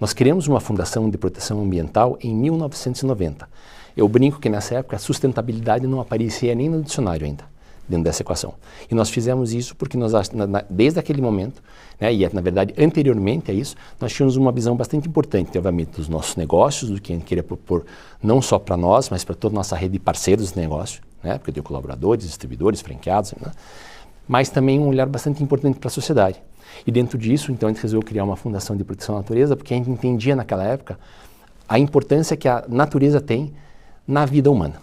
Nós criamos uma fundação de proteção ambiental em 1990. Eu brinco que nessa época a sustentabilidade não aparecia nem no dicionário ainda, dentro dessa equação. E nós fizemos isso porque nós, desde aquele momento, né, e na verdade anteriormente a isso, nós tínhamos uma visão bastante importante, obviamente, dos nossos negócios, do que a gente queria propor não só para nós, mas para toda a nossa rede de parceiros de negócio, né, porque eu tenho colaboradores, distribuidores, franqueados, né, mas também um olhar bastante importante para a sociedade. E dentro disso, então, a gente resolveu criar uma fundação de proteção à natureza, porque a gente entendia naquela época a importância que a natureza tem na vida humana.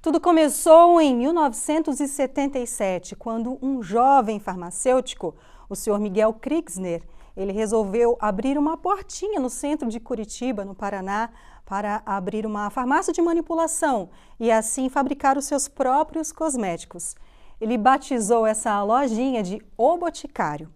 Tudo começou em 1977, quando um jovem farmacêutico, o Sr. Miguel Kriegsner, ele resolveu abrir uma portinha no centro de Curitiba, no Paraná, para abrir uma farmácia de manipulação e assim fabricar os seus próprios cosméticos. Ele batizou essa lojinha de O Boticário.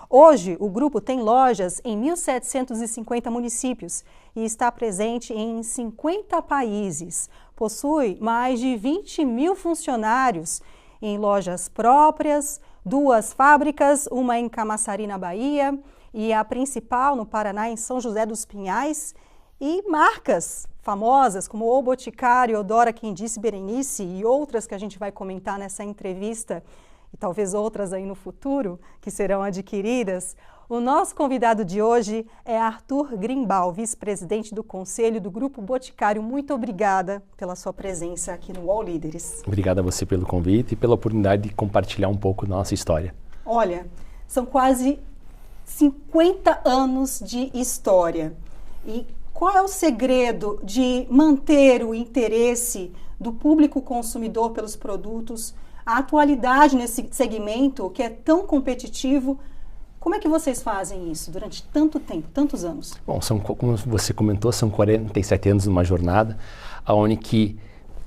Hoje, o grupo tem lojas em 1.750 municípios e está presente em 50 países. Possui mais de 20 mil funcionários em lojas próprias, 2 fábricas, uma em Camaçari, na Bahia, e a principal no Paraná, em São José dos Pinhais, e marcas famosas como O Boticário, Eudora Quem Disse, Berenice e outras que a gente vai comentar nessa entrevista, e talvez outras aí no futuro que serão adquiridas. O nosso convidado de hoje é Arthur Grimbal, vice-presidente do Conselho do Grupo Boticário. Muito obrigada pela sua presença aqui no UOL Líderes. Obrigado a você pelo convite e pela oportunidade de compartilhar um pouco da nossa história. Olha, são quase 50 anos de história. E qual é o segredo de manter o interesse do público consumidor pelos produtos, a atualidade nesse segmento que é tão competitivo? Como é que vocês fazem isso durante tanto tempo, tantos anos? Bom, como você comentou, são 47 anos numa jornada, onde que,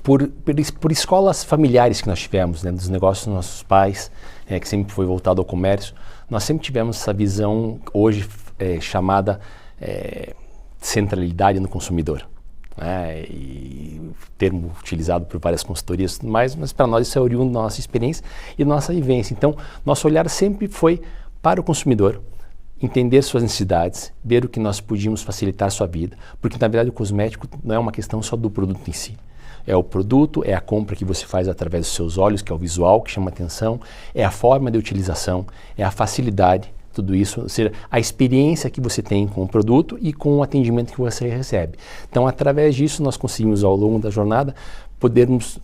por escolas familiares que nós tivemos, né, dos negócios dos nossos pais, que sempre foi voltado ao comércio, nós sempre tivemos essa visão hoje chamada centralidade no consumidor. E termo utilizado por várias consultorias e tudo mais, mas para nós isso é oriundo da nossa experiência e da nossa vivência. Então, nosso olhar sempre foi para o consumidor, entender suas necessidades, ver o que nós podíamos facilitar a sua vida, porque na verdade o cosmético não é uma questão só do produto em si. É o produto, é a compra que você faz através dos seus olhos, que é o visual, que chama atenção, é a forma de utilização, é a facilidade, tudo isso, ou seja, a experiência que você tem com o produto e com o atendimento que você recebe. Então, através disso, nós conseguimos, ao longo da jornada, pudermos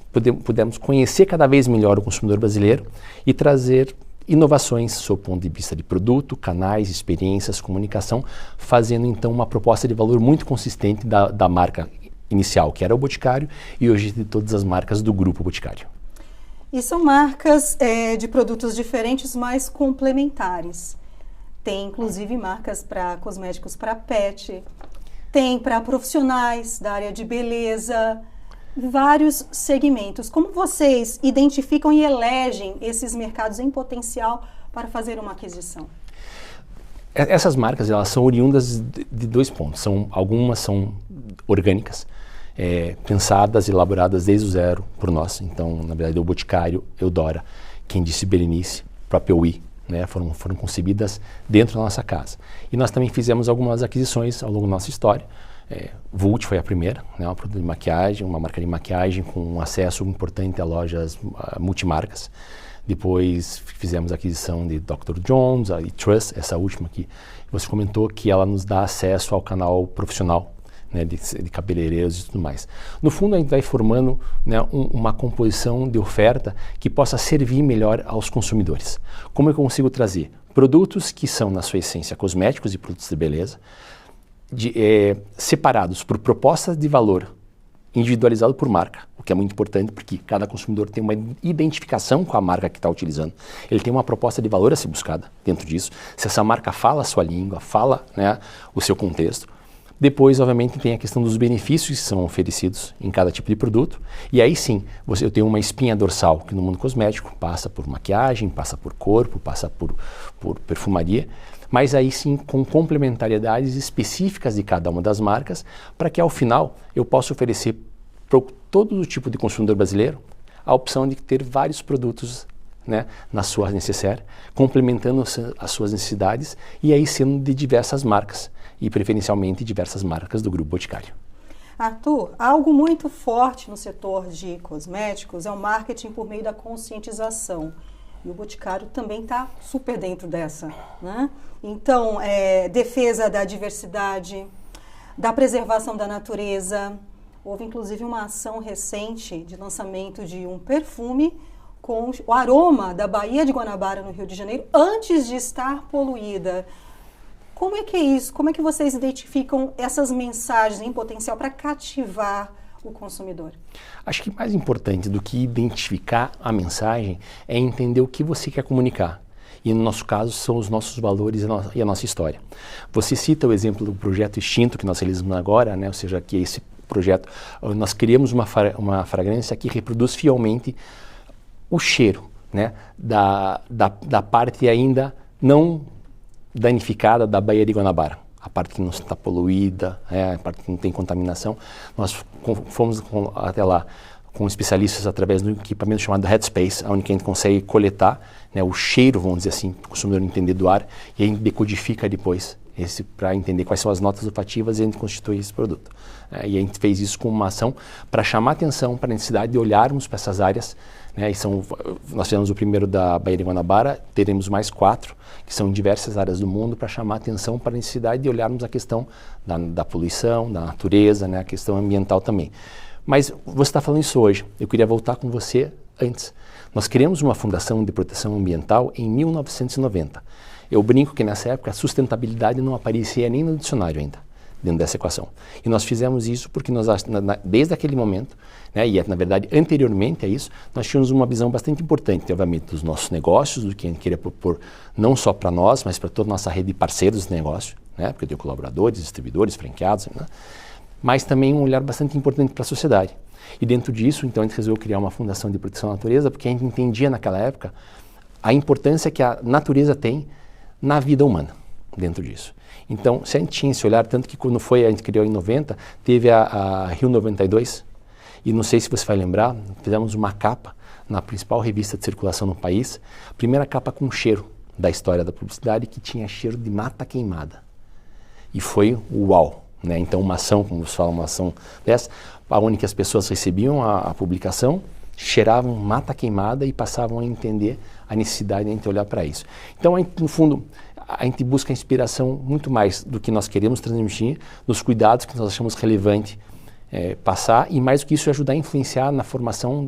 conhecer cada vez melhor o consumidor brasileiro e trazer inovações sob o ponto de vista de produto, canais, experiências, comunicação, fazendo então uma proposta de valor muito consistente da marca inicial, que era o Boticário, e hoje de todas as marcas do Grupo Boticário. E são marcas de produtos diferentes, mas complementares. Tem inclusive marcas para cosméticos para pet, tem para profissionais da área de beleza, vários segmentos. Como vocês identificam e elegem esses mercados em potencial para fazer uma aquisição? Essas marcas, elas são oriundas de 2 pontos. Algumas são orgânicas, pensadas e elaboradas desde o zero por nós. Então, na verdade, o Boticário, Eudora, Quem Disse, Berenice, próprio Wii, né, foram concebidas dentro da nossa casa. E nós também fizemos algumas aquisições ao longo da nossa história. Vult foi a primeira, né, um produto de maquiagem, uma marca de maquiagem com um acesso importante a lojas multimarcas. Depois fizemos a aquisição de Dr. Jones, a Trust, essa última que você comentou, que ela nos dá acesso ao canal profissional, né, de cabeleireiros e tudo mais. No fundo, a gente vai formando, né, uma composição de oferta que possa servir melhor aos consumidores. Como eu consigo trazer produtos que são, na sua essência, cosméticos e produtos de beleza, separados por propostas de valor, individualizado por marca, o que é muito importante porque cada consumidor tem uma identificação com a marca que está utilizando. Ele tem uma proposta de valor a ser buscada dentro disso. Se essa marca fala a sua língua, fala, né, o seu contexto. Depois, obviamente, tem a questão dos benefícios que são oferecidos em cada tipo de produto. E aí sim, eu tenho uma espinha dorsal que no mundo cosmético passa por maquiagem, passa por corpo, passa por perfumaria. Mas aí sim com complementariedades específicas de cada uma das marcas para que ao final eu possa oferecer para todo o tipo de consumidor brasileiro a opção de ter vários produtos, né, na sua necessaire, complementando as suas necessidades e aí sendo de diversas marcas e preferencialmente diversas marcas do Grupo Boticário. Arthur, algo muito forte no setor de cosméticos é o marketing por meio da conscientização. E o Boticário também está super dentro dessa, né? Então, defesa da diversidade, da preservação da natureza. Houve, inclusive, uma ação recente de lançamento de um perfume com o aroma da Baía de Guanabara, no Rio de Janeiro, antes de estar poluída. Como é que é isso? Como é que vocês identificam essas mensagens em potencial para cativar o consumidor? Acho que mais importante do que identificar a mensagem é entender o que você quer comunicar. E no nosso caso são os nossos valores e a nossa história. Você cita o exemplo do projeto Extinto que nós realizamos agora, né? Ou seja, que esse projeto, nós criamos uma fragrância que reproduz fielmente o cheiro, né? da parte ainda não danificada da Baía de Guanabara. A parte que não está poluída, a parte que não tem contaminação. Nós fomos até lá com especialistas através do equipamento chamado Headspace, onde a gente consegue coletar, né, o cheiro, vamos dizer assim, para o consumidor entender do ar, e a gente decodifica depois para entender quais são as notas olfativas e a gente constitui esse produto. E a gente fez isso com uma ação para chamar atenção para a necessidade de olharmos para essas áreas, né, nós fizemos o primeiro da Baía de Guanabara, teremos mais 4, que são em diversas áreas do mundo, para chamar atenção para a necessidade de olharmos a questão da poluição, da natureza, né, a questão ambiental também. Mas você está falando isso hoje, eu queria voltar com você antes. Nós criamos uma fundação de proteção ambiental em 1990. Eu brinco que nessa época a sustentabilidade não aparecia nem no dicionário ainda, dentro dessa equação. E nós fizemos isso porque nós, desde aquele momento, né, e na verdade anteriormente a isso, nós tínhamos uma visão bastante importante, obviamente, dos nossos negócios, do que a gente queria propor não só para nós, mas para toda a nossa rede de parceiros de negócio, né, porque eu tenho colaboradores, distribuidores, franqueados, né, mas também um olhar bastante importante para a sociedade. E dentro disso, então, a gente resolveu criar uma fundação de proteção à natureza, porque a gente entendia naquela época a importância que a natureza tem na vida humana, dentro disso. Então, se a gente tinha esse olhar, tanto que quando a gente criou em 90, teve a Rio 92, e não sei se você vai lembrar, fizemos uma capa na principal revista de circulação no país, a primeira capa com cheiro da história da publicidade, que tinha cheiro de mata queimada. E foi uau! Né? Então, uma ação, como você fala, uma ação dessa, onde as pessoas recebiam a publicação, cheiravam mata queimada e passavam a entender a necessidade de a gente olhar para isso. Então, no fundo, a gente busca inspiração muito mais do que nós queremos transmitir, dos cuidados que nós achamos relevante passar, e mais do que isso, ajudar a influenciar na formação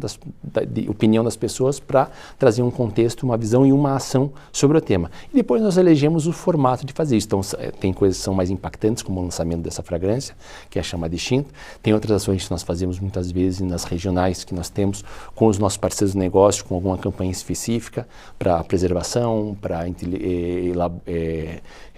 de opinião das pessoas para trazer um contexto, uma visão e uma ação sobre o tema. E depois nós elegemos o formato de fazer isso. Então, tem coisas que são mais impactantes, como o lançamento dessa fragrância, que é chamada Extinto. Tem outras ações que nós fazemos muitas vezes nas regionais que nós temos com os nossos parceiros de negócio, com alguma campanha específica para preservação, para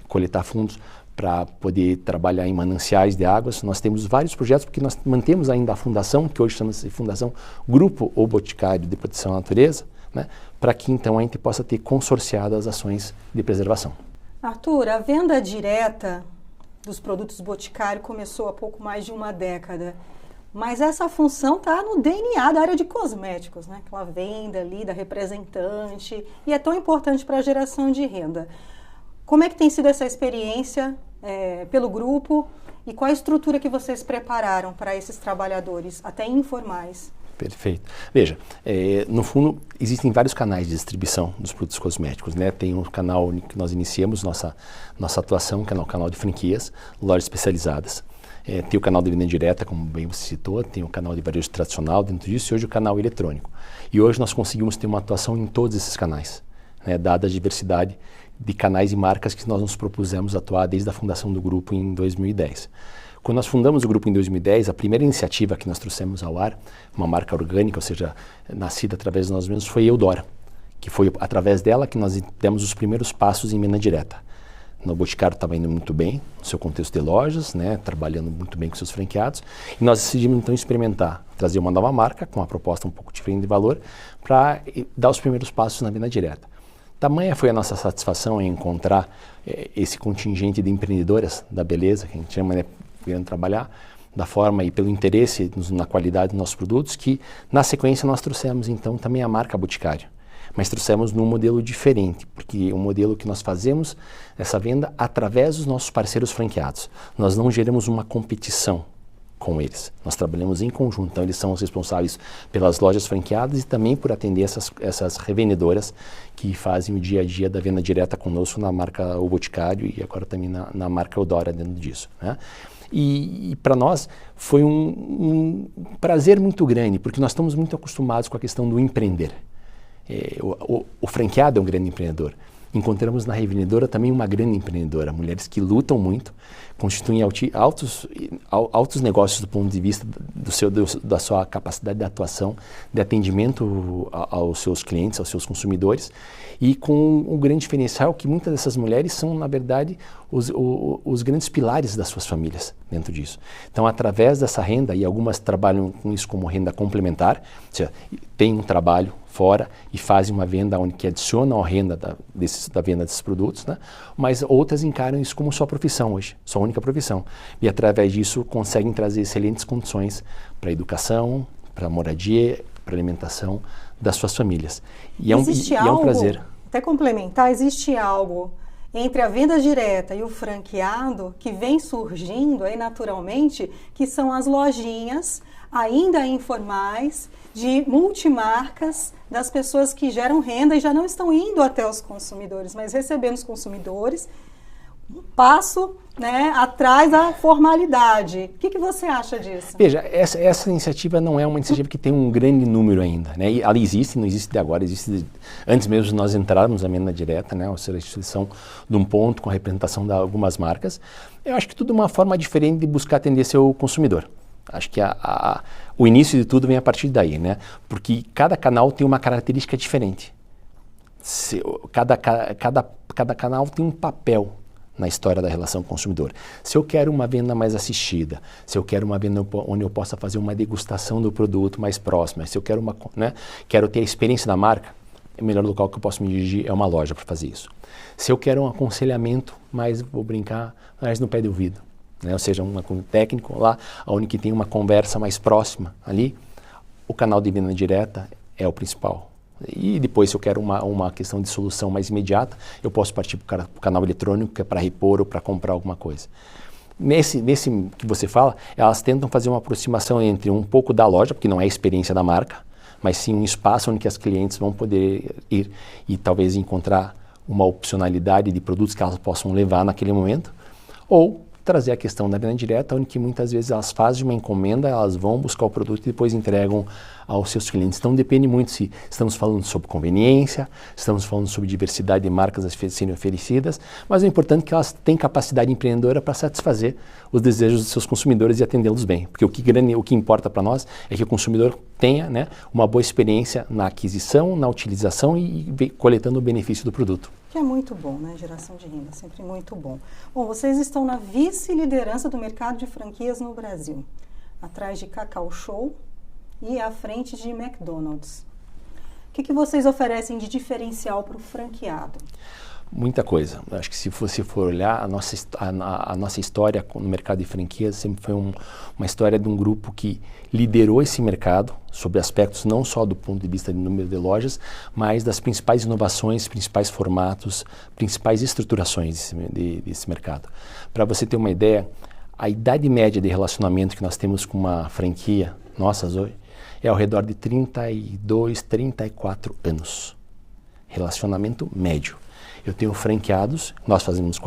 coletar fundos, para poder trabalhar em mananciais de águas. Nós temos vários projetos, porque nós mantemos ainda a fundação, que hoje chama-se Fundação Grupo ou Boticário de Proteção à Natureza, né, para que então a gente possa ter consorciadas ações de preservação. Arthur, a venda direta dos produtos Boticário começou há pouco mais de uma década, mas essa função está no DNA da área de cosméticos, né? Aquela venda ali da representante, e é tão importante para a geração de renda. Como é que tem sido essa experiência pelo grupo e qual a estrutura que vocês prepararam para esses trabalhadores, até informais? Perfeito. Veja, no fundo, existem vários canais de distribuição dos produtos cosméticos, né? Tem um canal que nós iniciamos nossa atuação, que é o canal de franquias, lojas especializadas. Tem o canal de venda direta, como bem você citou, tem o canal de varejo tradicional dentro disso, e hoje o canal eletrônico. E hoje nós conseguimos ter uma atuação em todos esses canais, né? Dada a diversidade de canais e marcas que nós nos propusemos atuar desde a fundação do grupo em 2010. Quando nós fundamos o grupo em 2010, a primeira iniciativa que nós trouxemos ao ar, uma marca orgânica, ou seja, nascida através de nós mesmos, foi Eudora, que foi através dela que nós demos os primeiros passos em venda direta. O Boticário estava indo muito bem, no seu contexto de lojas, né, trabalhando muito bem com seus franqueados, e nós decidimos então experimentar, trazer uma nova marca com uma proposta um pouco diferente de valor, para dar os primeiros passos na venda direta. Tamanha foi a nossa satisfação em encontrar esse contingente de empreendedoras da beleza, que a gente chama, né, querendo trabalhar, da forma e pelo interesse na qualidade dos nossos produtos, que na sequência nós trouxemos então também a marca Boticário. Mas trouxemos num modelo diferente, porque o modelo que nós fazemos essa venda através dos nossos parceiros franqueados. Nós não geramos uma competição com eles. Nós trabalhamos em conjunto, então eles são os responsáveis pelas lojas franqueadas e também por atender essas revendedoras que fazem o dia a dia da venda direta conosco na marca O Boticário e agora também na marca Eudora dentro disso, né? E para nós foi um prazer muito grande, porque nós estamos muito acostumados com a questão do empreender. O franqueado é um grande empreendedor. Encontramos na revendedora também uma grande empreendedora, mulheres que lutam muito, constituem altos negócios do ponto de vista da sua capacidade de atuação, de atendimento aos seus clientes, aos seus consumidores, e com um grande diferencial que muitas dessas mulheres são, na verdade, os grandes pilares das suas famílias dentro disso. Então, através dessa renda, e algumas trabalham com isso como renda complementar, ou seja, tem um trabalho fora e fazem uma venda onde que adicionam a renda da venda desses produtos, né? Mas outras encaram isso como sua profissão hoje, sua única profissão. E através disso conseguem trazer excelentes condições para a educação, para a moradia, para a alimentação das suas famílias. E é um prazer. Até complementar, existe algo entre a venda direta e o franqueado que vem surgindo aí naturalmente, que são as lojinhas ainda informais de multimarcas das pessoas que geram renda e já não estão indo até os consumidores, mas recebendo os consumidores, um passo, né, atrás da formalidade. O que você acha disso? Veja, essa iniciativa não é uma iniciativa que tem um grande número ainda, né? E ela existe, não existe de agora, existe antes mesmo de nós entrarmos na venda direta, né? Ou seja, a instituição de um ponto com a representação de algumas marcas. Eu acho que tudo é uma forma diferente de buscar atender seu consumidor. Acho que o início de tudo vem a partir daí, né? Porque cada canal tem uma característica diferente. Cada canal tem um papel na história da relação consumidor. Se eu quero uma venda mais assistida, se eu quero uma venda onde eu possa fazer uma degustação do produto mais próxima, se eu quero quero ter a experiência da marca, o melhor local que eu posso me dirigir é uma loja para fazer isso. Se eu quero um aconselhamento, mais vou brincar, mais no pé de ouvido, né? Ou seja, um técnico lá, onde que tem uma conversa mais próxima ali, o canal de venda direta é o principal. E depois, se eu quero uma questão de solução mais imediata, eu posso partir para o canal eletrônico, que é para repor ou para comprar alguma coisa. Nesse que você fala, elas tentam fazer uma aproximação entre um pouco da loja, porque não é a experiência da marca, mas sim um espaço onde que as clientes vão poder ir e talvez encontrar uma opcionalidade de produtos que elas possam levar naquele momento, ou trazer a questão da venda direta, onde que muitas vezes elas fazem uma encomenda, elas vão buscar o produto e depois entregam aos seus clientes. Então depende muito se estamos falando sobre conveniência, estamos falando sobre diversidade de marcas a serem oferecidas, mas é importante que elas tenham capacidade empreendedora para satisfazer os desejos dos seus consumidores e atendê-los bem. Porque o que importa para nós é que o consumidor tenha, né, uma boa experiência na aquisição, na utilização e coletando o benefício do produto. Que é muito bom, né? Geração de renda, sempre muito bom. Bom, vocês estão na vice-liderança do mercado de franquias no Brasil, atrás de Cacau Show e à frente de McDonald's. O que vocês oferecem de diferencial para o franqueado? Muita coisa. Acho que se você for olhar, a nossa história no mercado de franquias sempre foi uma história de um grupo que liderou esse mercado sobre aspectos não só do ponto de vista de número de lojas, mas das principais inovações, principais formatos, principais estruturações desse mercado. Para você ter uma ideia, a idade média de relacionamento que nós temos com uma franquia, nossas hoje, é ao redor de 32, 34 anos. Relacionamento médio. Eu tenho franqueados, nós fizemos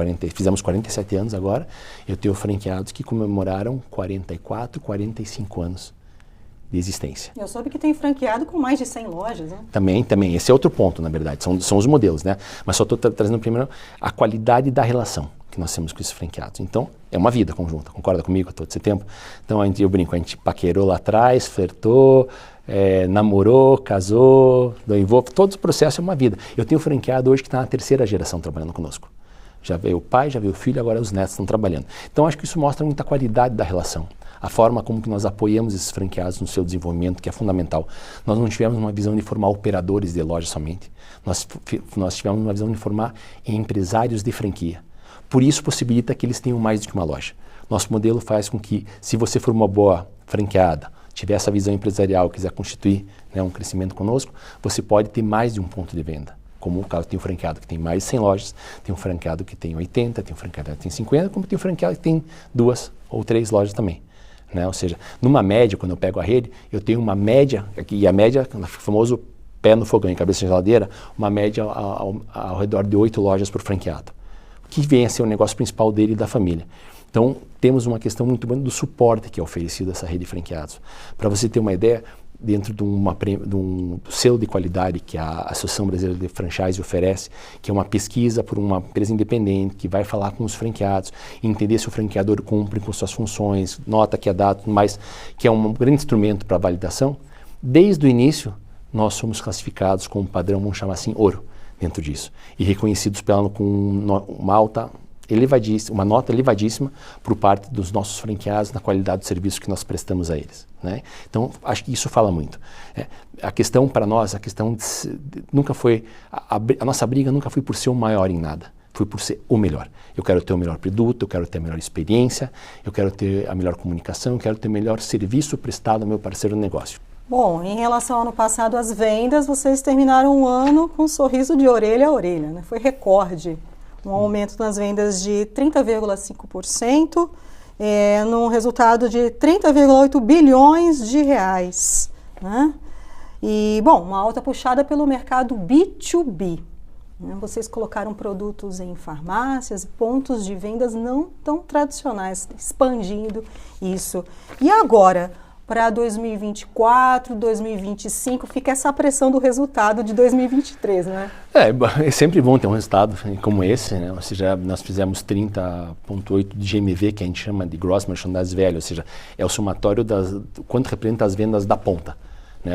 47 anos agora, eu tenho franqueados que comemoraram 44, 45 anos de existência. Eu soube que tem franqueado com mais de 100 lojas, né? Também. Esse é outro ponto, na verdade, são os modelos, né? Mas só estou trazendo primeiro a qualidade da relação que nós temos com esses franqueados. Então, é uma vida conjunta, concorda comigo todo esse tempo? Então, eu brinco, a gente paquerou lá atrás, flertou, namorou, casou, noivou, todo o processo é uma vida. Eu tenho franqueado hoje que está na 3ª geração trabalhando conosco. Já veio o pai, já veio o filho, agora os netos estão trabalhando. Então, acho que isso mostra muita qualidade da relação. A forma como que nós apoiamos esses franqueados no seu desenvolvimento, que é fundamental. Nós não tivemos uma visão de formar operadores de loja somente. Nós tivemos uma visão de formar empresários de franquia. Por isso possibilita que eles tenham mais do que uma loja. Nosso modelo faz com que, se você for uma boa franqueada, tiver essa visão empresarial, quiser constituir, né, um crescimento conosco, você pode ter mais de um ponto de venda. Como o caso, tem um franqueado que tem mais de 100 lojas, tem um franqueado que tem 80, tem um franqueado que tem 50, como tem um franqueado que tem 2 ou 3 lojas também. Né? Ou seja, numa média, quando eu pego a rede, eu tenho uma média, e a média, o famoso pé no fogão e cabeça na geladeira, uma média ao redor de 8 lojas por franqueado, que vem a ser o negócio principal dele e da família. Então, temos uma questão muito boa do suporte que é oferecido a essa rede de franqueados. Para você ter uma ideia, dentro de um selo de qualidade que a Associação Brasileira de Franchise oferece, que é uma pesquisa por uma empresa independente, que vai falar com os franqueados, entender se o franqueador cumpre com suas funções, nota que é dado, mas que é um grande instrumento para validação, desde o início, nós somos classificados com um padrão, vamos chamar assim, ouro, dentro disso. E reconhecidos com uma nota elevadíssima por parte dos nossos franqueados na qualidade do serviço que nós prestamos a eles. Né? Então, acho que isso fala muito. A questão para nós, nunca foi, a nossa briga nunca foi por ser o maior em nada. Foi por ser o melhor. Eu quero ter o melhor produto, eu quero ter a melhor experiência, eu quero ter a melhor comunicação, eu quero ter o melhor serviço prestado ao meu parceiro no negócio. Bom, em relação ao ano passado, as vendas, vocês terminaram o ano com um sorriso de orelha a orelha, né? Foi recorde. Um aumento nas vendas de 30,5%, num resultado de 30,8 bilhões de reais. Né? E, bom, uma alta puxada pelo mercado B2B. Né? Vocês colocaram produtos em farmácias, pontos de vendas não tão tradicionais, expandindo isso. E agora, para 2024, 2025, fica essa pressão do resultado de 2023, né? É sempre bom ter um resultado como esse, né? Ou seja, nós fizemos 30,8 de GMV, que a gente chama de Gross Merchandise Value, ou seja, é o somatório quanto representa as vendas da ponta. Né?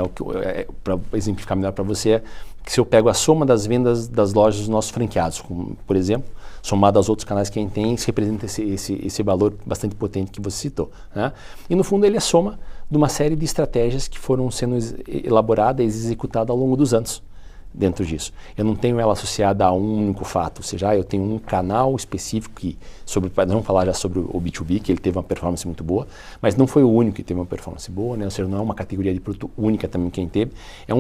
Para exemplificar melhor para você, é que se eu pego a soma das vendas das lojas dos nossos franqueados, como, por exemplo, somado aos outros canais que a gente tem, isso representa esse valor bastante potente que você citou. Né? E no fundo ele é soma de uma série de estratégias que foram sendo elaboradas e executadas ao longo dos anos dentro disso. Eu não tenho ela associada a um único fato, ou seja, eu tenho um canal específico nós vamos falar já sobre o B2B, que ele teve uma performance muito boa, mas não foi o único que teve uma performance boa, né? Ou seja, não é uma categoria de produto única também quem teve, é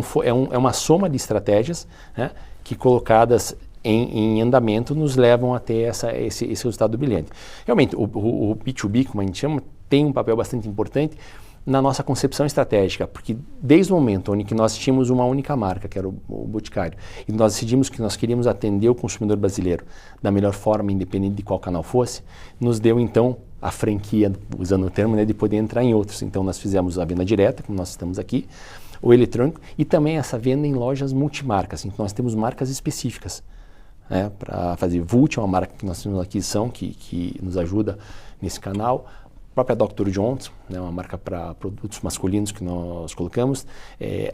uma soma de estratégias, né, que colocadas em andamento nos levam a ter esse resultado brilhante. Realmente, o B2B, como a gente chama, tem um papel bastante importante na nossa concepção estratégica, porque desde o momento onde nós tínhamos uma única marca, que era o Boticário, e nós decidimos que nós queríamos atender o consumidor brasileiro da melhor forma, independente de qual canal fosse, nos deu então a franquia, usando o termo, né, de poder entrar em outros. Então nós fizemos a venda direta, como nós estamos aqui, o eletrônico, e também essa venda em lojas multimarcas. Então nós temos marcas específicas, né, para fazer. Vult é uma marca que nós temos aqui, que nos ajuda nesse canal. A própria Dr. John's, né, uma marca para produtos masculinos que nós colocamos.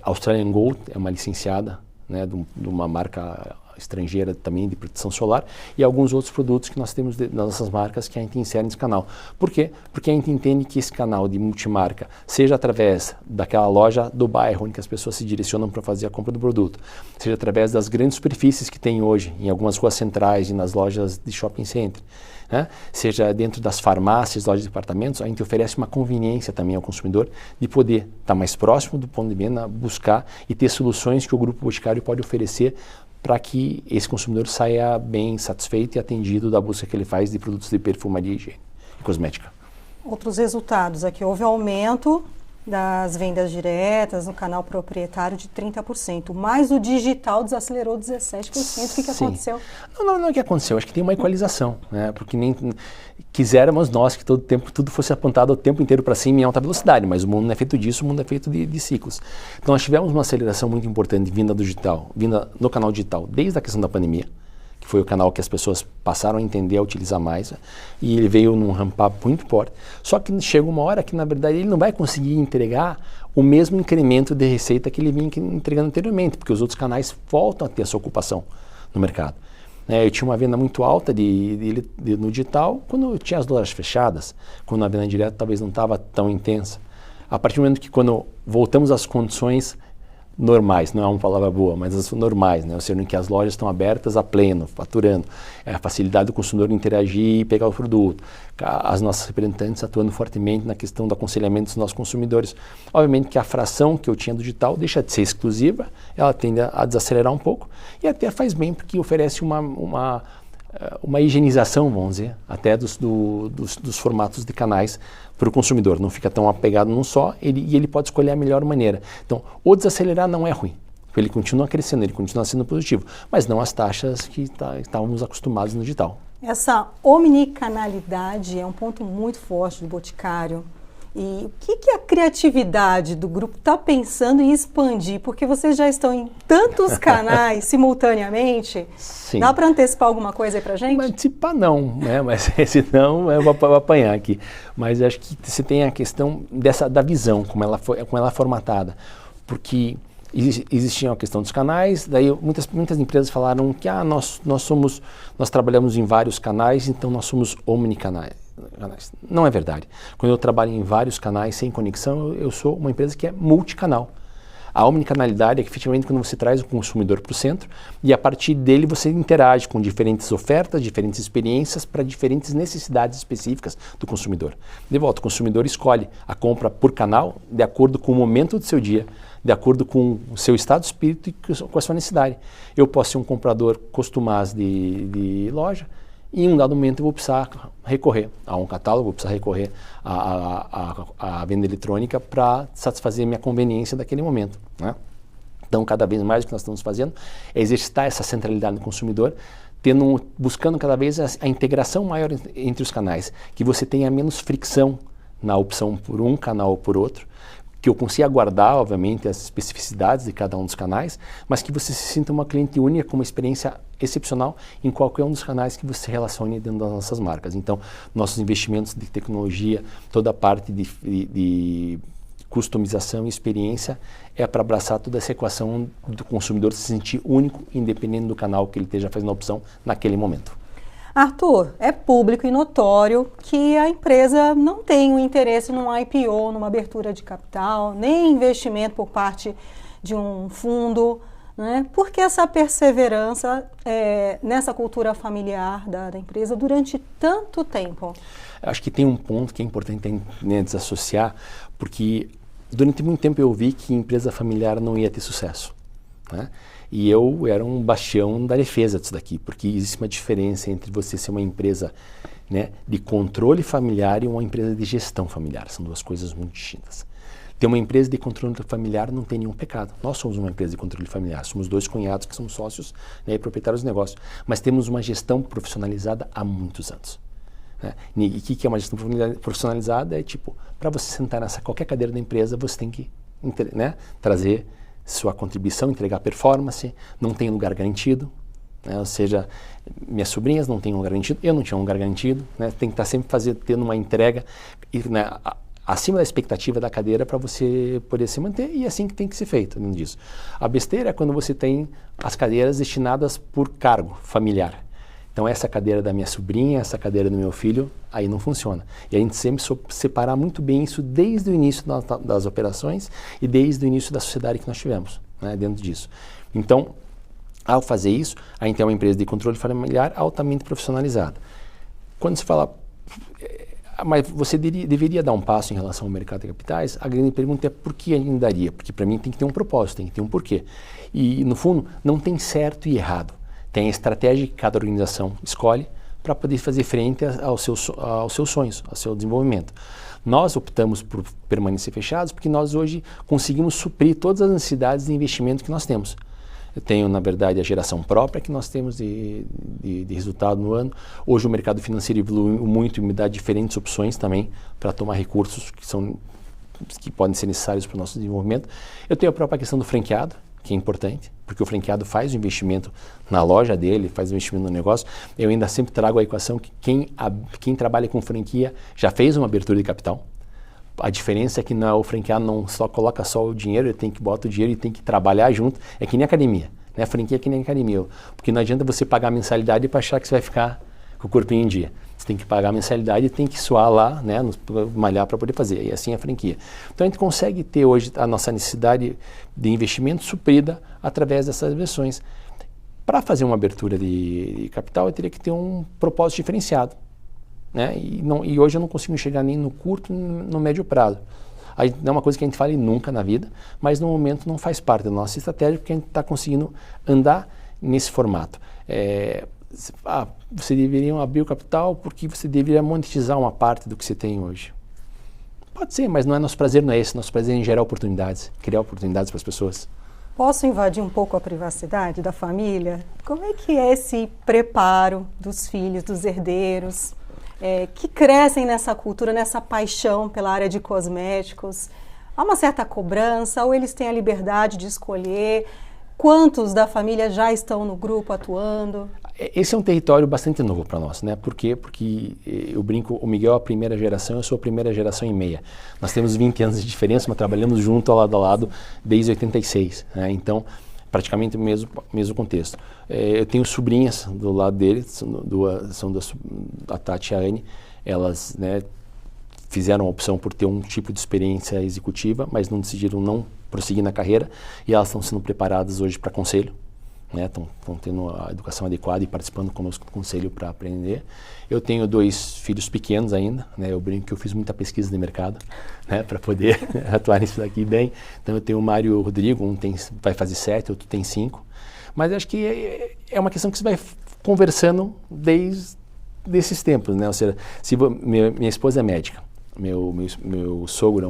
Australian Gold é uma licenciada, né, de uma marca estrangeira também de proteção solar, e alguns outros produtos que nós temos nas nossas marcas que a gente insere nesse canal. Por quê? Porque a gente entende que esse canal de multimarca, seja através daquela loja do bairro onde as pessoas se direcionam para fazer a compra do produto, seja através das grandes superfícies que tem hoje em algumas ruas centrais e nas lojas de shopping center, né? Seja dentro das farmácias, lojas de departamentos, a gente oferece uma conveniência também ao consumidor de poder estar mais próximo do ponto de venda, buscar e ter soluções que o Grupo Boticário pode oferecer para que esse consumidor saia bem satisfeito e atendido da busca que ele faz de produtos de perfumaria, higiene e cosmética. Outros resultados aqui, houve aumento das vendas diretas no canal proprietário de 30%, mas o digital desacelerou 17%. O que aconteceu? Não é o que aconteceu, acho que tem uma equalização, né? Porque nem quiséramos nós que todo tempo tudo fosse apontado o tempo inteiro para cima em alta velocidade, mas o mundo não é feito disso, o mundo é feito de ciclos. Então nós tivemos uma aceleração muito importante vinda do digital, vinda no canal digital, desde a questão da pandemia, que foi o canal que as pessoas passaram a entender, a utilizar mais, e ele veio num ramp-up muito forte. Só que chega uma hora que, na verdade, ele não vai conseguir entregar o mesmo incremento de receita que ele vinha entregando anteriormente, porque os outros canais voltam a ter essa ocupação no mercado. Eu tinha uma venda muito alta no digital quando eu tinha as lojas fechadas, quando a venda direta talvez não estava tão intensa. A partir do momento que quando voltamos às condições normais, não é uma palavra boa, mas as normais, né? Ou seja, em que as lojas estão abertas a pleno, faturando, a facilidade do consumidor interagir e pegar o produto, as nossas representantes atuando fortemente na questão do aconselhamento dos nossos consumidores. Obviamente que a fração que eu tinha do digital deixa de ser exclusiva, ela tende a desacelerar um pouco e até faz bem porque oferece uma higienização, vamos dizer, até dos formatos de canais para o consumidor. Não fica tão apegado num só e ele pode escolher a melhor maneira. Então, o desacelerar não é ruim. Ele continua crescendo, ele continua sendo positivo, mas não as taxas que estávamos acostumados no digital. Essa omnicanalidade é um ponto muito forte do Boticário. E o que a criatividade do grupo está pensando em expandir? Porque vocês já estão em tantos canais simultaneamente. Sim. Dá para antecipar alguma coisa aí para a gente? Antecipar não, né? Mas senão eu vou apanhar aqui. Mas acho que você tem a questão da visão, como ela é formatada. Porque existia a questão dos canais, daí muitas empresas falaram que nós trabalhamos em vários canais, então nós somos omnicanais. Não é verdade. Quando eu trabalho em vários canais sem conexão, eu sou uma empresa que é multicanal. A omnicanalidade é que efetivamente quando você traz o consumidor para o centro e a partir dele você interage com diferentes ofertas, diferentes experiências para diferentes necessidades específicas do consumidor. De volta, o consumidor escolhe a compra por canal de acordo com o momento do seu dia, de acordo com o seu estado de espírito e com a sua necessidade. Eu posso ser um comprador costumaz de loja e em um dado momento eu vou precisar recorrer a um catálogo, vou precisar recorrer à venda eletrônica para satisfazer minha conveniência daquele momento, né? Então, cada vez mais o que nós estamos fazendo é exercitar essa centralidade do consumidor, buscando cada vez a integração maior entre os canais, que você tenha menos fricção na opção por um canal ou por outro, que eu consiga guardar, obviamente, as especificidades de cada um dos canais, mas que você se sinta uma cliente única com uma experiência excepcional em qualquer um dos canais que você relacione dentro das nossas marcas. Então, nossos investimentos de tecnologia, toda a parte de customização e experiência é para abraçar toda essa equação do consumidor se sentir único, independente do canal que ele esteja fazendo a opção naquele momento. Arthur, é público e notório que a empresa não tem um interesse num IPO, numa abertura de capital, nem investimento por parte de um fundo, né? Por que essa perseverança nessa cultura familiar da empresa durante tanto tempo? Acho que tem um ponto que é importante desassociar, porque durante muito tempo eu ouvi que empresa familiar não ia ter sucesso, né? E eu era um bastião da defesa disso daqui, porque existe uma diferença entre você ser uma empresa, né, de controle familiar e uma empresa de gestão familiar. São duas coisas muito distintas. Ter uma empresa de controle familiar não tem nenhum pecado. Nós somos uma empresa de controle familiar, somos dois cunhados que somos sócios, né, e proprietários do negócio, mas temos uma gestão profissionalizada há muitos anos. Né? E o que é uma gestão profissionalizada? É tipo, para você sentar nessa qualquer cadeira da empresa, você tem que, né, trazer sua contribuição, entregar performance, não tem lugar garantido, né? Ou seja, minhas sobrinhas não têm um lugar garantido, eu não tinha um lugar garantido, né? Tem que estar sempre tendo uma entrega, né, acima da expectativa da cadeira para você poder se manter, e é assim que tem que ser feito, além disso. A besteira é quando você tem as cadeiras destinadas por cargo familiar. Então, essa cadeira da minha sobrinha, essa cadeira do meu filho, aí não funciona. E a gente sempre separar muito bem isso desde o início das operações e desde o início da sociedade que nós tivemos, né, dentro disso. Então, ao fazer isso, a gente é uma empresa de controle familiar altamente profissionalizada. Quando se fala, mas você deveria dar um passo em relação ao mercado de capitais, a grande pergunta é por que ainda daria? Porque para mim tem que ter um propósito, tem que ter um porquê. E, no fundo, não tem certo e errado. Tem a estratégia que cada organização escolhe para poder fazer frente aos seus sonhos, ao seu desenvolvimento. Nós optamos por permanecer fechados porque nós hoje conseguimos suprir todas as necessidades de investimento que nós temos. Eu tenho, na verdade, a geração própria que nós temos de resultado no ano. Hoje o mercado financeiro evoluiu muito e me dá diferentes opções também para tomar recursos que podem ser necessários para o nosso desenvolvimento. Eu tenho a própria questão do franqueado, que é importante, porque o franqueado faz o investimento na loja dele, faz o investimento no negócio. Eu ainda sempre trago a equação que quem trabalha com franquia já fez uma abertura de capital. A diferença é que o franqueado não só coloca só o dinheiro, ele tem que botar o dinheiro e tem que trabalhar junto. É que nem academia, né? A franquia é que nem academia, porque não adianta você pagar a mensalidade para achar que você vai ficar com o corpinho em dia. Você tem que pagar a mensalidade e tem que suar lá, né, malhar para poder fazer. E assim é a franquia. Então a gente consegue ter hoje a nossa necessidade de investimento suprida através dessas versões. Para fazer uma abertura de capital, eu teria que ter um propósito diferenciado, né? E hoje eu não consigo enxergar nem no curto, nem no médio prazo. Não é uma coisa que a gente fale nunca na vida, mas no momento não faz parte da nossa estratégia, porque a gente está conseguindo andar nesse formato. Você deveria abrir o capital porque você deveria monetizar uma parte do que você tem hoje. Pode ser, mas não é nosso prazer, não é esse. Nosso prazer é em gerar oportunidades, criar oportunidades para as pessoas. Posso invadir um pouco a privacidade da família? Como é que é esse preparo dos filhos, dos herdeiros, que crescem nessa cultura, nessa paixão pela área de cosméticos? Há uma certa cobrança ou eles têm a liberdade de escolher? Quantos da família já estão no grupo atuando? Esse é um território bastante novo para nós, né? Por quê? Porque eu brinco, o Miguel é a primeira geração, eu sou a primeira geração e meia. Nós temos 20 anos de diferença, mas trabalhamos junto, lado a lado, desde 86, né? Então, praticamente o mesmo contexto. Eu tenho sobrinhas do lado dele, são a Tati e a Anne. Elas, né, fizeram a opção por ter um tipo de experiência executiva, mas não decidiram não prosseguir na carreira, e elas estão sendo preparadas hoje para conselho, né? Estão tendo a educação adequada e participando conosco do conselho para aprender. Eu tenho 2 filhos pequenos ainda, né? Eu brinco que eu fiz muita pesquisa de mercado, né, para poder atuar nisso daqui bem. Então eu tenho o Mário e o Rodrigo, um vai fazer 7, outro tem 5. Mas acho que é uma questão que você vai conversando desde esses tempos, né? Ou seja, minha esposa é médica. Meu sogro é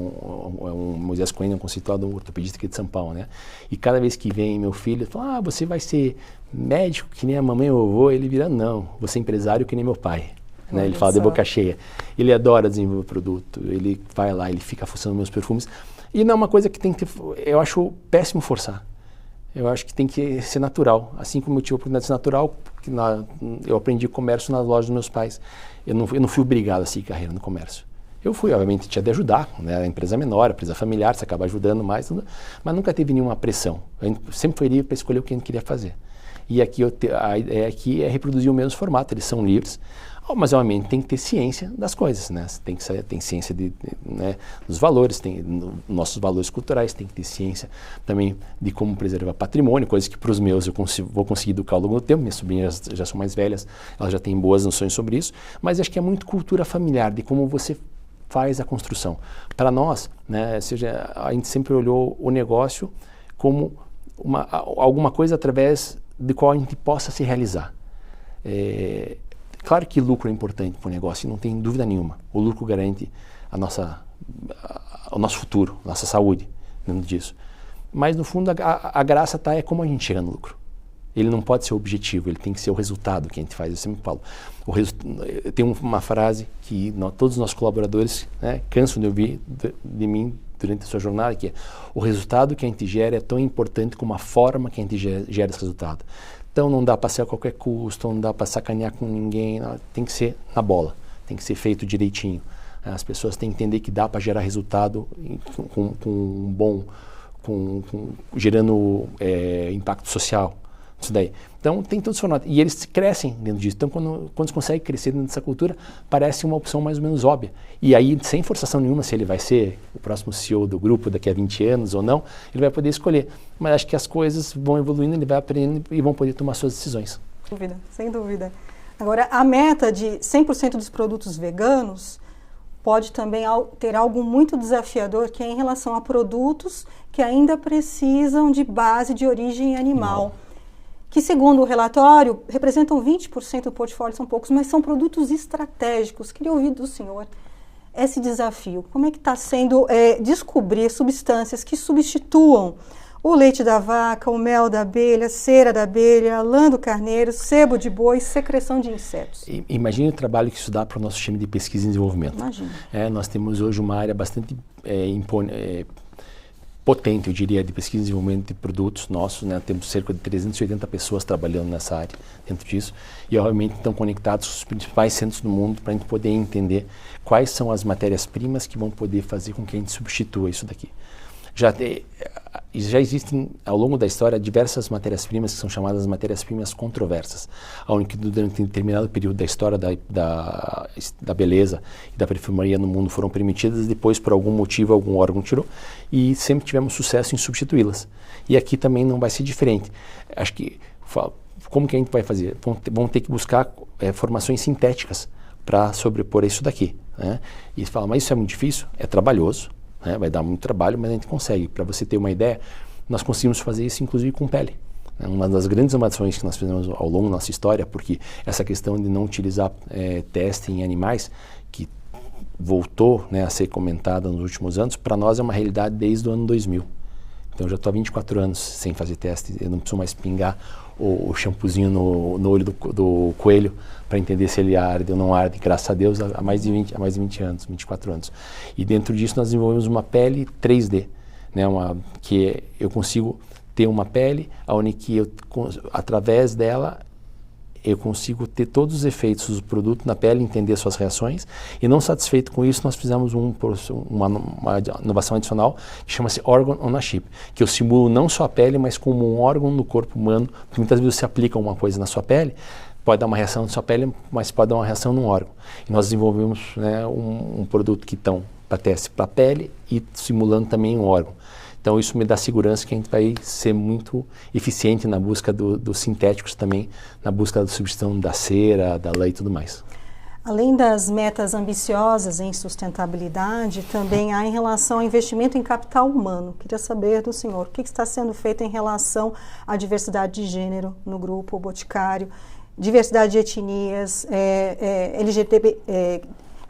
um Moisés Cohen, um conceituado ortopedista aqui de São Paulo, né? E cada vez que vem meu filho, fala, você vai ser médico que nem a mamãe e o vovô? Ele vira, não, vou ser empresário que nem meu pai. Né? Ele fala de boca cheia. Ele adora desenvolver produto, ele vai lá, ele fica fuçando meus perfumes. E não é uma coisa que tem que eu acho péssimo forçar. Eu acho que tem que ser natural. Assim como eu tive a oportunidade de ser natural, porque eu aprendi comércio nas lojas dos meus pais. Eu não fui obrigado a seguir carreira no comércio. Eu fui, obviamente, tinha de ajudar, né? A empresa menor, a empresa familiar, você acaba ajudando mais, mas nunca teve nenhuma pressão. A gente sempre foi livre para escolher o que a gente queria fazer. E aqui a ideia aqui é reproduzir o mesmo formato, eles são livres, mas obviamente tem que ter ciência das coisas, né? Tem ciência né, dos valores, nossos valores culturais, tem que ter ciência também de como preservar patrimônio, coisas que para os meus eu vou conseguir educar ao longo do tempo. Minhas sobrinhas já são mais velhas, elas já têm boas noções sobre isso, mas acho que é muito cultura familiar, de como você faz a construção. Para nós, né, seja, a gente sempre olhou o negócio como alguma coisa através de qual a gente possa se realizar. Claro que lucro é importante para o negócio, não tem dúvida nenhuma. O lucro garante o nosso futuro, a nossa saúde dentro disso. Mas, no fundo, a graça é como a gente chega no lucro. Ele não pode ser o objetivo, ele tem que ser o resultado que a gente faz. Eu sempre falo. Eu tenho uma frase que todos os nossos colaboradores, né, cansam de ouvir de mim durante a sua jornada, que é: o resultado que a gente gera é tão importante como a forma que a gente gera esse resultado. Então não dá para ser a qualquer custo, não dá para sacanear com ninguém, não, tem que ser na bola, tem que ser feito direitinho. As pessoas têm que entender que dá para gerar resultado gerando impacto social. Isso daí. Então tem todos os formatos. E eles crescem dentro disso. Então quando eles conseguem crescer dentro dessa cultura, parece uma opção mais ou menos óbvia. E aí, sem forçação nenhuma, se ele vai ser o próximo CEO do grupo daqui a 20 anos ou não, ele vai poder escolher. Mas acho que as coisas vão evoluindo, ele vai aprendendo e vão poder tomar suas decisões. Sem dúvida, sem dúvida. Agora, a meta de 100% dos produtos veganos pode também ter algo muito desafiador, que é em relação a produtos que ainda precisam de base de origem animal. Que, segundo o relatório, representam 20% do portfólio, são poucos, mas são produtos estratégicos. Queria ouvir do senhor esse desafio. Como é que está sendo descobrir substâncias que substituam o leite da vaca, o mel da abelha, cera da abelha, lã do carneiro, sebo de boi, secreção de insetos? Imagine o trabalho que isso dá para o nosso time de pesquisa e desenvolvimento. Imagina. Nós temos hoje uma área bastante potente, eu diria, de pesquisa e desenvolvimento de produtos nossos, né? Temos cerca de 380 pessoas trabalhando nessa área, dentro disso, e obviamente estão conectados com os principais centros do mundo para a gente poder entender quais são as matérias-primas que vão poder fazer com que a gente substitua isso daqui. já existem, ao longo da história, diversas matérias-primas que são chamadas matérias-primas controversas, onde durante um determinado período da história da beleza e da perfumaria no mundo foram permitidas, depois, por algum motivo, algum órgão tirou, e sempre tivemos sucesso em substituí-las. E aqui também não vai ser diferente. Acho que, como que a gente vai fazer? Vão ter que buscar formações sintéticas para sobrepor isso daqui, né? E fala, mas isso é muito difícil? É trabalhoso. Vai dar muito trabalho, mas a gente consegue. Para você ter uma ideia, nós conseguimos fazer isso inclusive com pele. Uma das grandes inovações que nós fizemos ao longo da nossa história, porque essa questão de não utilizar teste em animais, que voltou, né, a ser comentada nos últimos anos, para nós é uma realidade desde o ano 2000. Então eu já estou há 24 anos sem fazer teste, eu não preciso mais pingar o shampoozinho no olho do coelho para entender se ele arde ou não arde, graças a Deus, há mais de 20 anos, 24 anos. E dentro disso nós desenvolvemos uma pele 3D, né, que eu consigo ter uma pele onde que através dela eu consigo ter todos os efeitos do produto na pele, entender suas reações, e não satisfeito com isso, nós fizemos uma inovação adicional que chama-se Organ on a Chip, que eu simulo não só a pele, mas como um órgão no corpo humano, porque muitas vezes você aplica uma coisa na sua pele, pode dar uma reação na sua pele, mas pode dar uma reação num órgão. E nós desenvolvemos, né, um produto que estão para teste para a pele e simulando também um órgão. Então isso me dá segurança que a gente vai ser muito eficiente na busca dos sintéticos também, na busca da substituição da cera, da lã e tudo mais. Além das metas ambiciosas em sustentabilidade, também há em relação ao investimento em capital humano. Queria saber do senhor, o que está sendo feito em relação à diversidade de gênero no grupo Boticário, diversidade de etnias,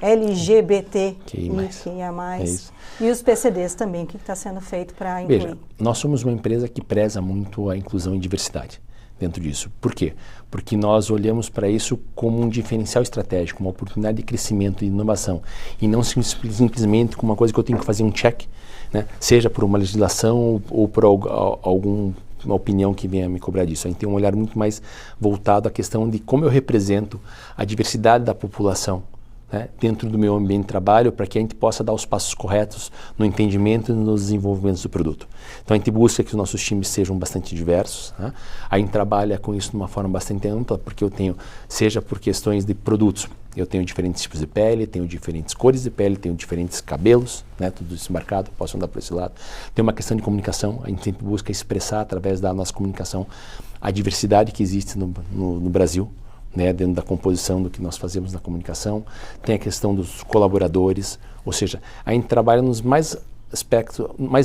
LGBTQIA+, e os PCDs também, o que está sendo feito para incluir? Veja, nós somos uma empresa que preza muito a inclusão e diversidade dentro disso. Por quê? Porque nós olhamos para isso como um diferencial estratégico, uma oportunidade de crescimento e inovação, e não simplesmente como uma coisa que eu tenho que fazer um check, né? Seja por uma legislação ou por alguma opinião que venha me cobrar disso. A gente tem um olhar muito mais voltado à questão de como eu represento a diversidade da população, né, dentro do meu ambiente de trabalho, para que a gente possa dar os passos corretos no entendimento e nos desenvolvimentos do produto. Então a gente busca que os nossos times sejam bastante diversos, né? A gente trabalha com isso de uma forma bastante ampla, porque eu tenho, seja por questões de produtos, eu tenho diferentes tipos de pele, tenho diferentes cores de pele, tenho diferentes cabelos, né, tudo isso marcado, posso andar por esse lado. Tem uma questão de comunicação, a gente sempre busca expressar através da nossa comunicação a diversidade que existe no Brasil, né, dentro da composição do que nós fazemos na comunicação. Tem a questão dos colaboradores, ou seja, a gente trabalha nos mais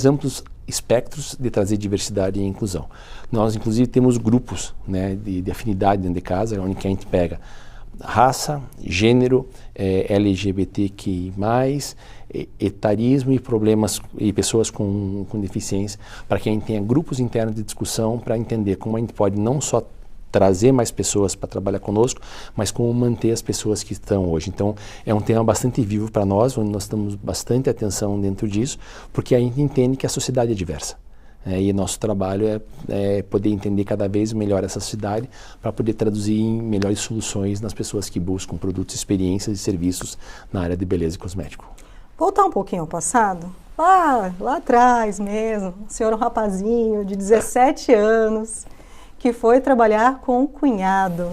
amplos espectros de trazer diversidade e inclusão. Nós, inclusive, temos grupos, né, de afinidade dentro de casa, onde que a gente pega raça, gênero, LGBTQI+, etarismo e problemas e pessoas com deficiência, para que a gente tenha grupos internos de discussão para entender como a gente pode não só trazer mais pessoas para trabalhar conosco, mas como manter as pessoas que estão hoje. Então, é um tema bastante vivo para nós, onde nós temos bastante atenção dentro disso, porque a gente entende que a sociedade é diversa. E nosso trabalho é poder entender cada vez melhor essa sociedade para poder traduzir em melhores soluções nas pessoas que buscam produtos, experiências e serviços na área de beleza e cosmético. Voltar um pouquinho ao passado, lá atrás mesmo, o senhor é um rapazinho de 17 anos, que foi trabalhar com o cunhado.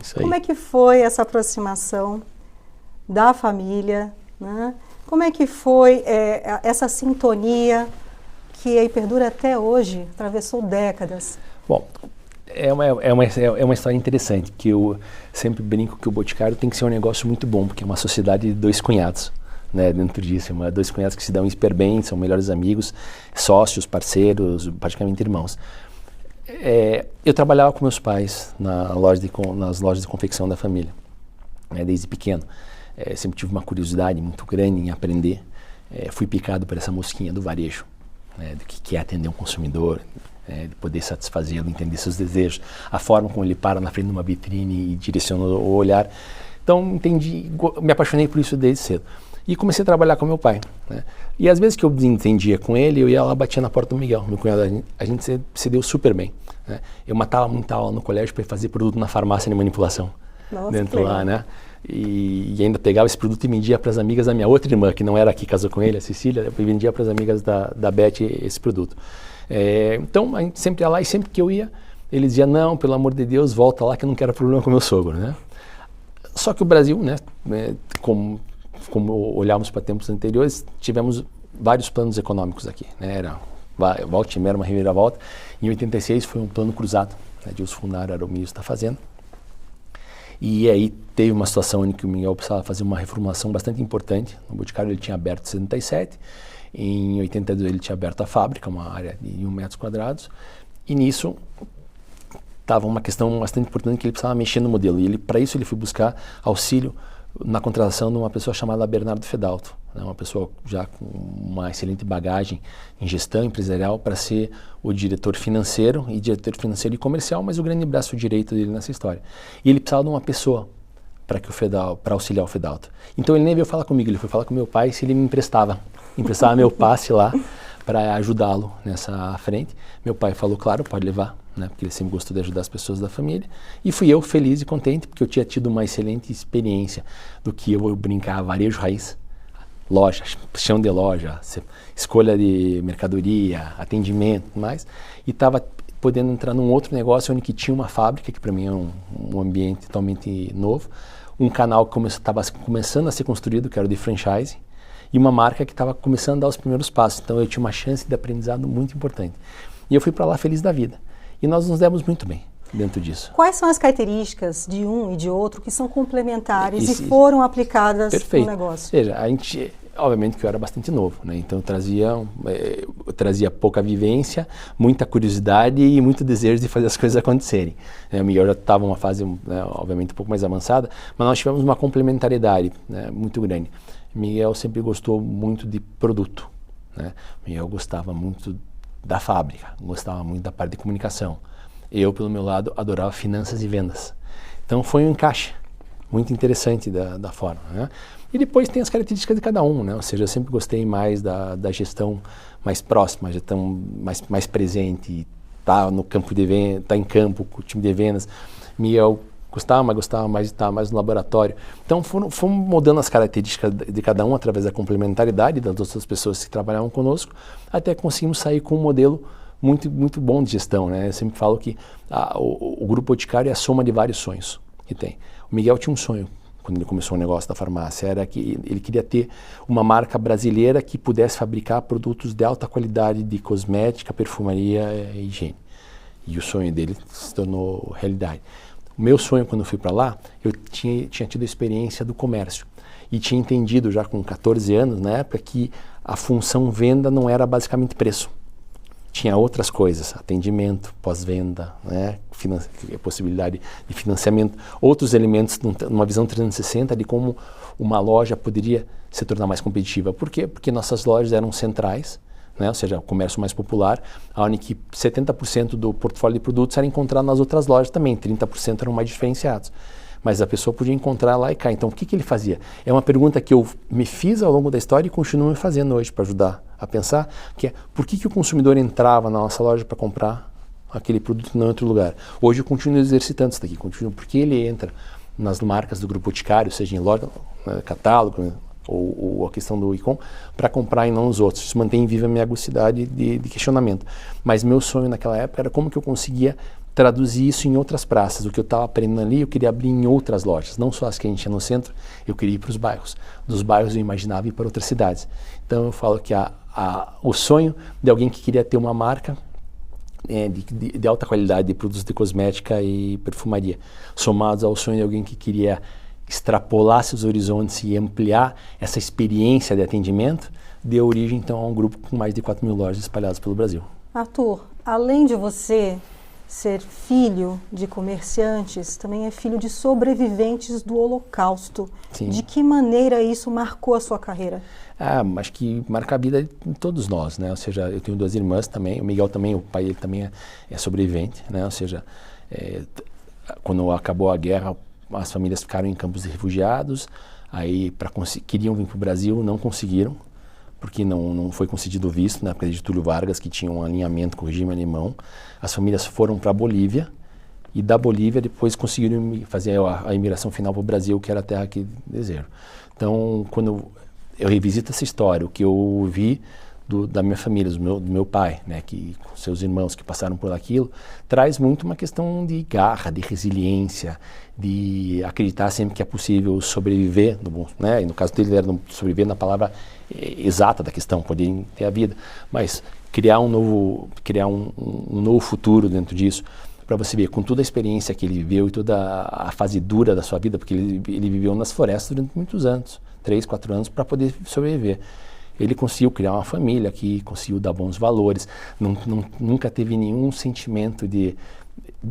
Isso aí. Como é que foi essa aproximação da família, né? Como é que foi essa sintonia que aí perdura até hoje, atravessou décadas? Bom, é uma história interessante, que eu sempre brinco que o Boticário tem que ser um negócio muito bom, porque é uma sociedade de dois cunhados, né, dentro disso, dois cunhados que se dão super bem, são melhores amigos, sócios, parceiros, praticamente irmãos. Eu trabalhava com meus pais nas lojas de confecção da família, né, desde pequeno. Sempre tive uma curiosidade muito grande em aprender. Fui picado por essa mosquinha do varejo, né, do que é atender um consumidor, de poder satisfazê-lo, entender seus desejos, a forma como ele para na frente de uma vitrine e direciona o olhar. Então, me apaixonei por isso desde cedo. E comecei a trabalhar com meu pai, né? E às vezes que eu desentendia com ele, eu ia lá, batia na porta do Miguel, meu cunhado. A gente se deu super bem, né? Eu matava muita aula no colégio para fazer produto na farmácia de manipulação. Nossa, dentro lá, né? E ainda pegava esse produto e vendia para as amigas da minha outra irmã, que não era aqui, casou com ele, a Cecília, eu vendia para as amigas da Beth esse produto. Então, a gente sempre ia lá e sempre que eu ia, ele dizia, não, pelo amor de Deus, volta lá que eu não quero problema com meu sogro, né? Só que o Brasil, né, como olhávamos para tempos anteriores, tivemos vários planos econômicos aqui, né? Era uma reviravolta. Em 86 foi um plano cruzado, né, de os fundaram era o Mills da Fazenda. E aí teve uma situação em que o Miguel precisava fazer uma reformulação bastante importante. No Boticário ele tinha aberto em 77, em 82 ele tinha aberto a fábrica, uma área de 1 metro quadrados, e nisso estava uma questão bastante importante que ele precisava mexer no modelo. E para isso ele foi buscar auxílio na contratação de uma pessoa chamada Bernardo Fedalto, né, uma pessoa já com uma excelente bagagem em gestão empresarial para ser o diretor financeiro e comercial, mas o grande braço direito dele nessa história. E ele precisava de uma pessoa para auxiliar o Fedalto. Então ele nem veio falar comigo, ele foi falar com meu pai se ele me emprestava meu passe lá para ajudá-lo nessa frente. Meu pai falou, claro, pode levar, né, porque ele sempre gostou de ajudar as pessoas da família. E fui eu feliz e contente, porque eu tinha tido uma excelente experiência do que eu brincar varejo raiz, loja, chão de loja, escolha de mercadoria, atendimento, tudo mais. E estava podendo entrar num outro negócio onde que tinha uma fábrica, que para mim é um ambiente totalmente novo, um canal que estava começando a ser construído, que era o de franchise, e uma marca que estava começando a dar os primeiros passos. Então eu tinha uma chance de aprendizado muito importante. E eu fui para lá feliz da vida. E nós nos demos muito bem dentro disso. Quais são as características de um e de outro que são complementares e foram aplicadas no negócio? Ou seja, a gente, obviamente que eu era bastante novo, né? Então eu trazia pouca vivência, muita curiosidade e muito desejo de fazer as coisas acontecerem. O Miguel já estava numa fase, né, obviamente um pouco mais avançada, mas nós tivemos uma complementariedade, né, muito grande. Miguel sempre gostou muito de produto, né? Miguel gostava muito da fábrica, gostava muito da parte de comunicação. Eu, pelo meu lado, adorava finanças e vendas. Então foi um encaixe muito interessante da forma, né? E depois tem as características de cada um, né? Ou seja, eu sempre gostei mais da gestão mais próxima, gestão mais presente, tá no campo de venda, tá em campo com o time de vendas. Miguel gostava mais de estar mais no laboratório. Então fomos mudando as características de cada um através da complementaridade das outras pessoas que trabalhavam conosco, até conseguimos sair com um modelo muito, muito bom de gestão, né? Eu sempre falo que o Grupo Boticário é a soma de vários sonhos que tem. O Miguel tinha um sonho quando ele começou o negócio da farmácia, era que ele queria ter uma marca brasileira que pudesse fabricar produtos de alta qualidade de cosmética, perfumaria e higiene. E o sonho dele se tornou realidade. O meu sonho, quando eu fui para lá, eu tinha tido a experiência do comércio e tinha entendido já com 14 anos, na época, que a função venda não era basicamente preço. Tinha outras coisas, atendimento, pós-venda, né, possibilidade de financiamento, outros elementos numa visão 360 de como uma loja poderia se tornar mais competitiva. Por quê? Porque nossas lojas eram centrais, né, ou seja, o comércio mais popular, onde 70% do portfólio de produtos era encontrado nas outras lojas também, 30% eram mais diferenciados. Mas a pessoa podia encontrar lá e cá. Então, o que ele fazia? É uma pergunta que eu me fiz ao longo da história e continuo me fazendo hoje para ajudar a pensar, que é por que o consumidor entrava na nossa loja para comprar aquele produto em outro lugar? Hoje eu continuo exercitando isso daqui, porque ele entra nas marcas do Grupo Boticário, seja em loja, catálogo, né, ou a questão do e-com, para comprar e não nos outros. Isso mantém viva a minha aguçidade de questionamento. Mas meu sonho naquela época era como que eu conseguia traduzir isso em outras praças. O que eu estava aprendendo ali, eu queria abrir em outras lojas, não só as que a gente tinha no centro, eu queria ir para os bairros. Dos bairros eu imaginava ir para outras cidades. Então eu falo que o sonho de alguém que queria ter uma marca de alta qualidade de produtos de cosmética e perfumaria, somados ao sonho de alguém que queria extrapolar seus horizontes e ampliar essa experiência de atendimento, deu origem então a um grupo com mais de 4.000 lojas espalhadas pelo Brasil. Arthur, além de você ser filho de comerciantes, também é filho de sobreviventes do Holocausto. Sim. De que maneira isso marcou a sua carreira? Acho que marca a vida de todos nós, né? Ou seja, eu tenho 2 irmãs também, o Miguel também, o pai ele também é sobrevivente, né? Ou seja, quando acabou a guerra, as famílias ficaram em campos de refugiados, aí queriam vir para o Brasil, não conseguiram, porque não foi concedido o visto na época de Getúlio Vargas, que tinha um alinhamento com o regime alemão. As famílias foram para a Bolívia, e da Bolívia depois conseguiram fazer a imigração final para o Brasil, que era a terra que desejo. Então, quando eu revisito essa história, o que eu vi da minha família, do meu pai, né, que com seus irmãos que passaram por aquilo, traz muito uma questão de garra, de resiliência, de acreditar sempre que é possível sobreviver, né, e no caso dele era sobreviver na palavra exata da questão, poder ter a vida, mas criar um novo futuro dentro disso, para você ver, com toda a experiência que ele viveu e toda a fase dura da sua vida, porque ele viveu nas florestas durante muitos anos, 3, 4 anos, para poder sobreviver. Ele conseguiu criar uma família aqui, conseguiu dar bons valores, nunca teve nenhum sentimento de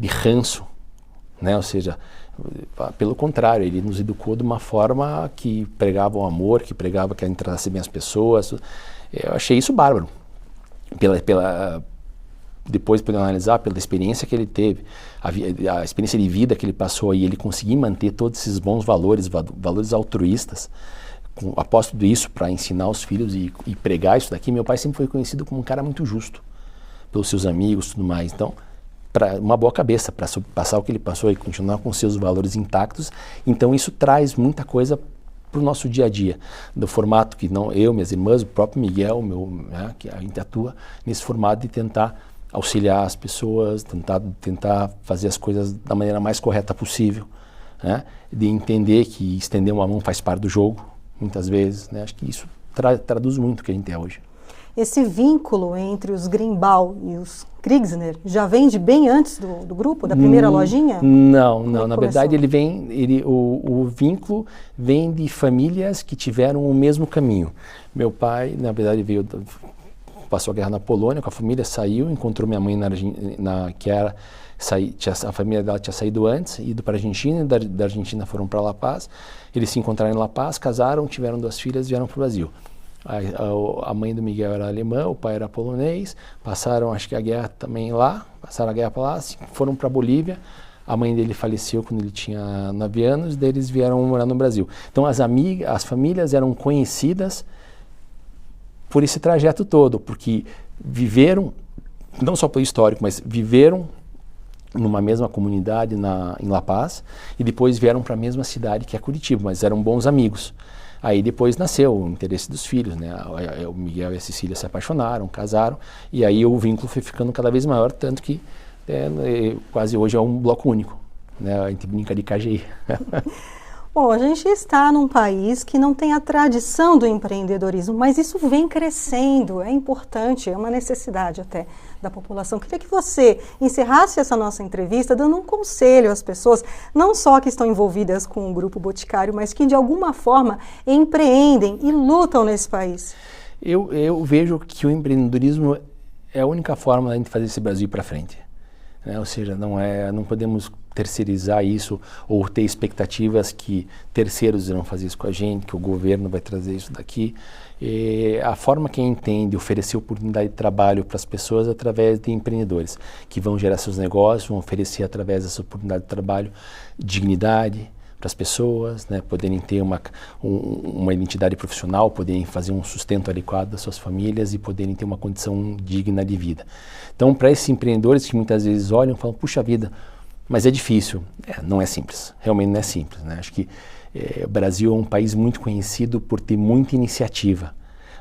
ranço, né? Ou seja, pelo contrário, ele nos educou de uma forma que pregava o amor, que pregava que a gente tratasse bem as pessoas. Eu achei isso bárbaro. Depois, podendo analisar, pela experiência que ele teve, a experiência de vida que ele passou aí, ele conseguir manter todos esses bons valores, valores altruístas, após tudo isso para ensinar os filhos e pregar isso daqui. Meu pai sempre foi conhecido como um cara muito justo pelos seus amigos e tudo mais. Então, uma boa cabeça para passar o que ele passou e continuar com seus valores intactos. Então, isso traz muita coisa para o nosso dia a dia, do formato que eu, minhas irmãs, o próprio Miguel, né, que a gente atua nesse formato de tentar auxiliar as pessoas, tentar fazer as coisas da maneira mais correta possível, né, de entender que estender uma mão faz parte do jogo, muitas vezes, né? Acho que isso traduz muito o que a gente é hoje. Esse vínculo entre os Grimbal e os Kriegsner já vem de bem antes do grupo, da primeira lojinha? Não. Na verdade, o vínculo vem de famílias que tiveram o mesmo caminho. Meu pai, na verdade, passou a guerra na Polônia com a família, saiu, encontrou minha mãe a família dela tinha saído antes, ido para a Argentina, da Argentina foram para La Paz. Eles se encontraram em La Paz, casaram, tiveram 2 filhas e vieram para o Brasil. A mãe do Miguel era alemã, o pai era polonês, passaram acho que a guerra também lá, passaram a guerra para lá, foram para a Bolívia. A mãe dele faleceu quando ele tinha 9 anos, daí eles vieram morar no Brasil. Então as famílias eram conhecidas por esse trajeto todo, porque viveram, não só pelo histórico, mas viveram numa mesma comunidade em La Paz e depois vieram para a mesma cidade que é Curitiba, mas eram bons amigos. Aí depois nasceu o interesse dos filhos, né? O Miguel e a Cecília se apaixonaram, casaram, e aí o vínculo foi ficando cada vez maior, tanto que quase hoje é um bloco único, né? A gente brinca de KGI. Bom, a gente está num país que não tem a tradição do empreendedorismo, mas isso vem crescendo, é importante, é uma necessidade até da população. Queria que você encerrasse essa nossa entrevista dando um conselho às pessoas, não só que estão envolvidas com o Grupo Boticário, mas que de alguma forma empreendem e lutam nesse país. Eu vejo que o empreendedorismo é a única forma da gente fazer esse Brasil ir para frente. Ou seja, não podemos terceirizar isso ou ter expectativas que terceiros irão fazer isso com a gente, que o governo vai trazer isso daqui. A forma que entende oferecer oportunidade de trabalho para as pessoas através de empreendedores que vão gerar seus negócios, vão oferecer através dessa oportunidade de trabalho dignidade para as pessoas, né, poderem ter uma identidade profissional, poderem fazer um sustento adequado das suas famílias e poderem ter uma condição digna de vida. Então, para esses empreendedores que muitas vezes olham e falam, puxa vida, mas é difícil. Não é simples, realmente não é simples, né? Acho que o Brasil é um país muito conhecido por ter muita iniciativa,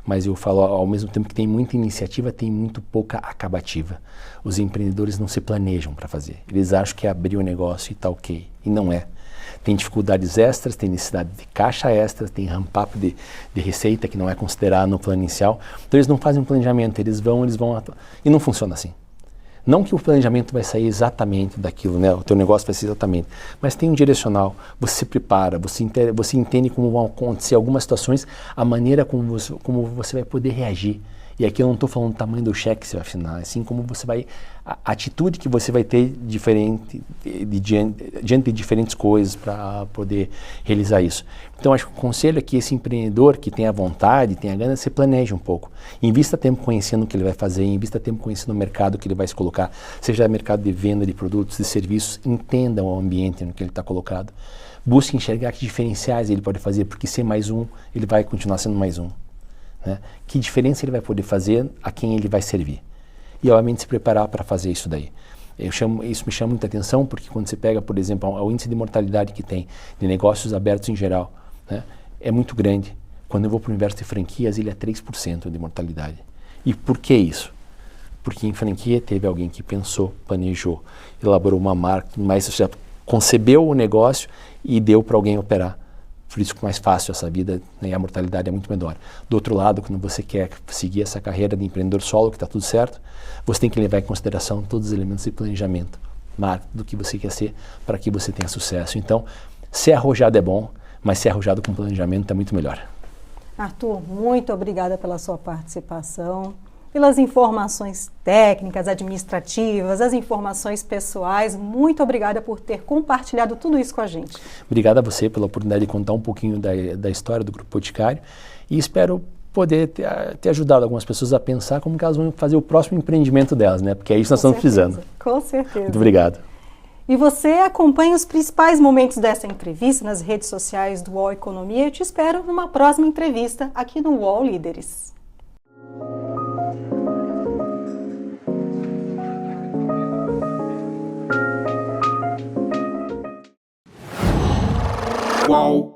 mas eu falo, ao mesmo tempo que tem muita iniciativa, tem muito pouca acabativa. Os empreendedores não se planejam para fazer, eles acham que é abrir um negócio e tá ok, e não é. Tem dificuldades extras, tem necessidade de caixa extras, tem ramp-up de receita que não é considerado no plano inicial. Então eles não fazem um planejamento, eles vão e não funciona assim. Não que o planejamento vai sair exatamente daquilo, né? O teu negócio vai ser exatamente, mas tem um direcional, você se prepara, você entende como vão acontecer algumas situações, a maneira como você vai poder reagir. E aqui eu não estou falando do tamanho do cheque que você vai assinar, assim como você vai, a atitude que você vai ter diante de diferentes coisas para poder realizar isso. Então acho que o conselho é que esse empreendedor que tem a vontade, tem a gana, se planeje um pouco. Invista tempo conhecendo o que ele vai fazer, invista tempo conhecendo o mercado que ele vai se colocar, seja mercado de venda de produtos, de serviços, entenda o ambiente no que ele está colocado. Busque enxergar que diferenciais ele pode fazer, porque ser mais um, ele vai continuar sendo mais um. Né? Que diferença ele vai poder fazer, a quem ele vai servir. E, obviamente, se preparar para fazer isso daí. Isso me chama muita atenção, porque quando você pega, por exemplo, o índice de mortalidade que tem de negócios abertos em geral, né, é muito grande. Quando eu vou para o universo de franquias, ele é 3% de mortalidade. E por que isso? Porque em franquia teve alguém que pensou, planejou, elaborou uma marca, mas já concebeu o negócio e deu para alguém operar. Por isso que é mais fácil essa vida, né, e a mortalidade é muito menor. Do outro lado, quando você quer seguir essa carreira de empreendedor solo, que está tudo certo, você tem que levar em consideração todos os elementos de planejamento, marca do que você quer ser para que você tenha sucesso. Então, ser arrojado é bom, mas ser arrojado com planejamento é muito melhor. Arthur, muito obrigada pela sua participação, pelas informações técnicas, administrativas, as informações pessoais. Muito obrigada por ter compartilhado tudo isso com a gente. Obrigado a você pela oportunidade de contar um pouquinho da história do Grupo Boticário e espero poder ter ajudado algumas pessoas a pensar como que elas vão fazer o próximo empreendimento delas, né? Porque é isso que nós estamos precisando. Com certeza. Muito obrigado. E você acompanha os principais momentos dessa entrevista nas redes sociais do UOL Economia. Eu te espero numa próxima entrevista aqui no UOL Líderes. UOL.